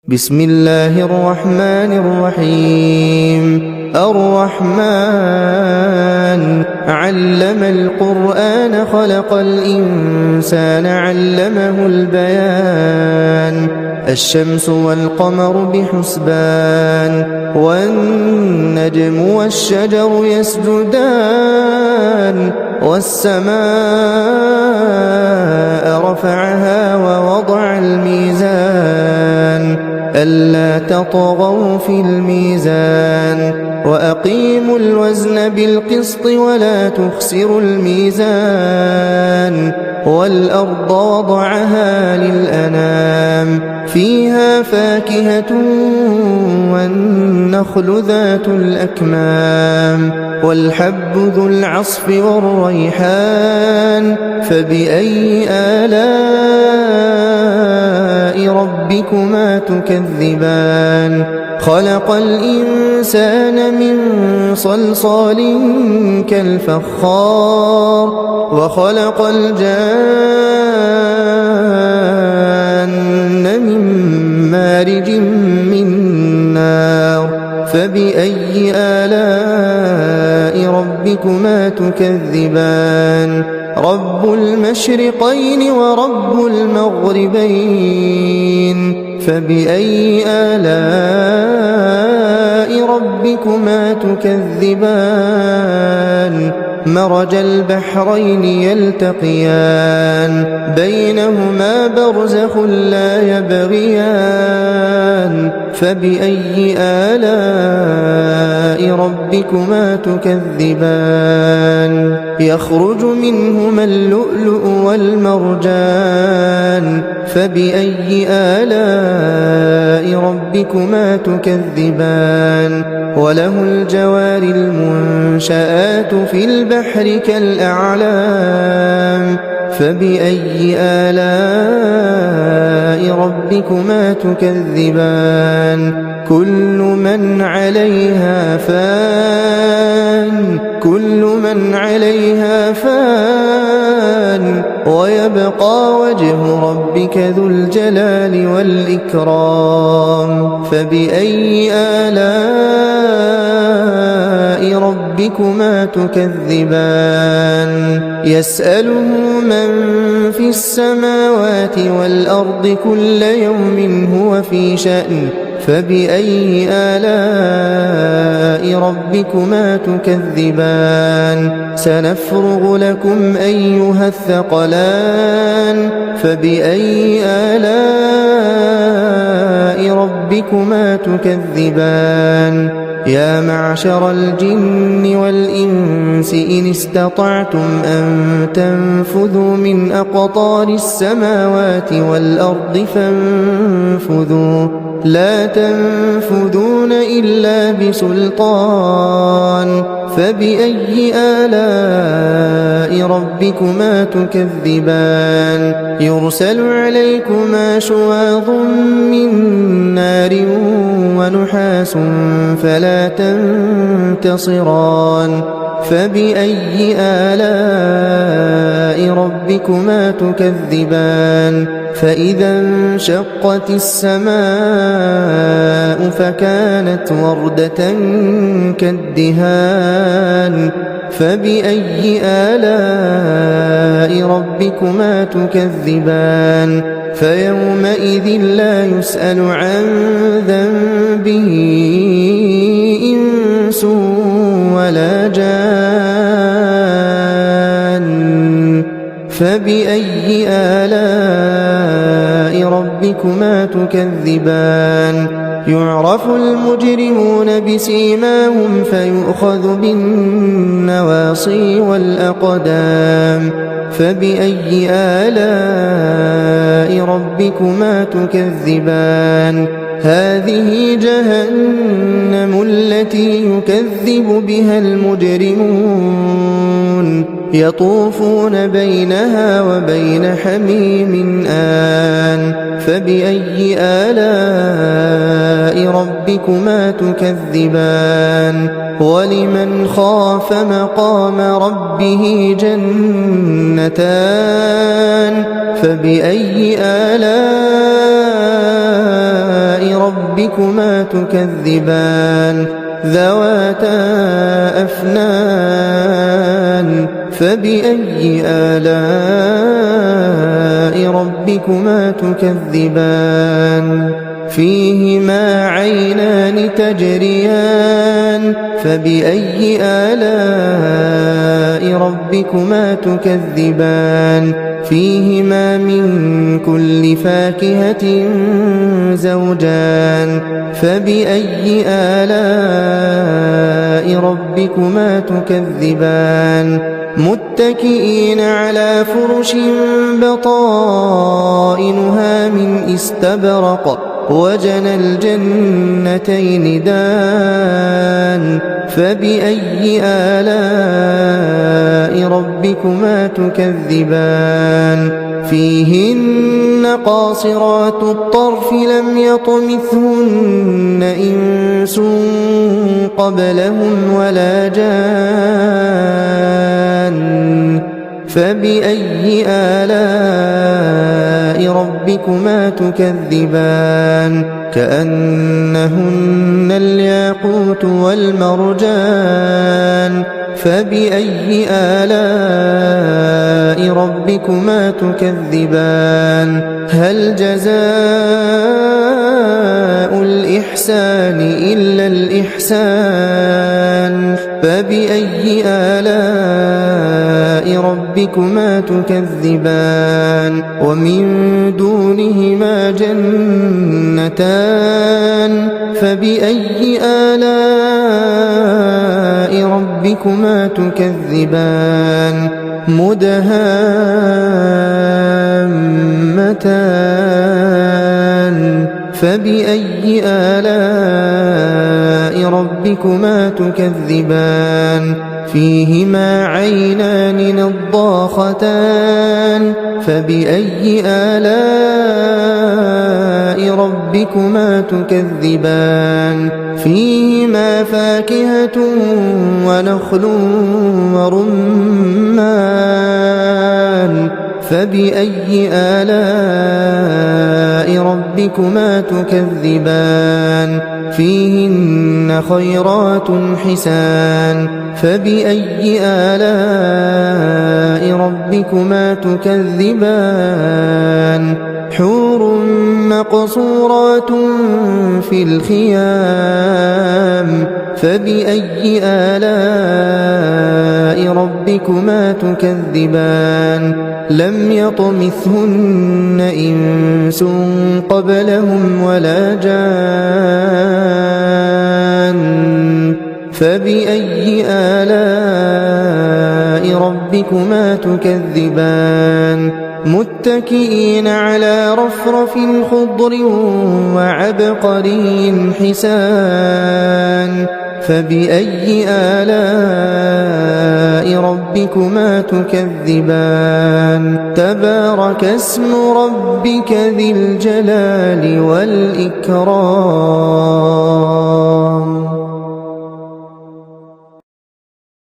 بسم الله الرحمن الرحيم. الرحمن علم القرآن خلق الإنسان علمه البيان. الشمس والقمر بحسبان والنجم والشجر يسجدان والسماء رفعها ووضع الميزان ألا تطغوا في الميزان وأقيموا الوزن بالقسط ولا تخسروا الميزان والأرض وضعها للأنام فيها فاكهة والنخل ذات الأكمام والحب ذو العصف والريحان فبأي آلاء ربكما تكذبان. خلق الإنسان من صلصال كالفخار وخلق الجان من مارج من نار فبأي آلاء ربكما تكذبان. رب المشرقين ورب المغربين فبأي آلاء ربكما تكذبان. مرج البحرين يلتقيان بينهما برزخ لا يبغيان فبأي آلاء ربكما تكذبان. يخرج منهما اللؤلؤ والمرجان فبأي آلاء ربكما تكذبان. وله الجوار المنشآت في البحر كالأعلام فبأي آلاء ربكما تكذبان. كل من عليها فان ويبقى وجه ربك ذو الجلال والإكرام فبأي آلاء ربكما تكذبان. يسأله من في السماوات والأرض كل يوم هو في شأن فبأي آلاء ربكما تكذبان. سنفرغ لكم أيها الثقلان فبأي آلاء ربكما تكذبان. يا معشر الجن والإنس إن استطعتم أن تنفذوا من أقطار السماوات والأرض فانفذوا لا تنفذون إلا بسلطان فبأي آلاء ربكما تكذبان. يرسل عليكما شواظ من نار ونحاس فلا تنتصران فبأي آلاء ربكما تكذبان. فإذا انشقت السماء فكانت وردة كالدهان فبأي آلاء ربكما تكذبان. فيومئذ لا يسأل عن ذنبه إنس ولا جان فبأي آلاء ربكما تكذبان. يعرف المجرمون بسيماهم فيؤخذ بالنواصي والأقدام فبأي آلاء ربكما تكذبان. هذه جهنم التي يكذب بها المجرمون يطوفون بينها وبين حميم آن فبأي آلاء ربكما تكذبان. ولمن خاف مقام ربه جنتان فبأي آلاء ربكما تكذبان ذواتا أفنان فبأي آلاء ربكما تكذبان فيهما عينان تجريان فبأي آلاء ربكما تكذبان فيهما من كل فاكهة زوجان فبأي آلاء ربكما تكذبان متكئين على فرش بطائنها من استبرق وجنى الجنتين دان فبأي آلاء ربكما تكذبان فيهن قاصرات الطرف لم يطمثهن إنس قبلهم ولا جان فبأي آلاء ربكما تكذبان كأنهن الياقوت والمرجان فبأي آلاء ربكما تكذبان هل جزاء الإحسان إلا الإحسان فبأي آلاء ربكما تكذبان ومن دونهما جنتان فبأي آلاء ربكما تكذبان مدهامتان فبأي آلاء ربكما تكذبان فيهما عينان نضاختان فبأي آلاء ربكما تكذبان فيهما فاكهة ونخل ورمان فبأي آلاء ربكما تكذبان فيهن خيرات حسان فبأي آلاء ربكما تكذبان حور مقصورات في الخيام فبأي آلاء ربكما تكذبان لم يطمثهن إنس قبلهم ولا جان فبأي آلاء ربكما تكذبان متكئين على رفرف خضر وعبقري حسان فبأي آلاء ربكما تكذبان تبارك اسم ربك ذي الجلال والإكرام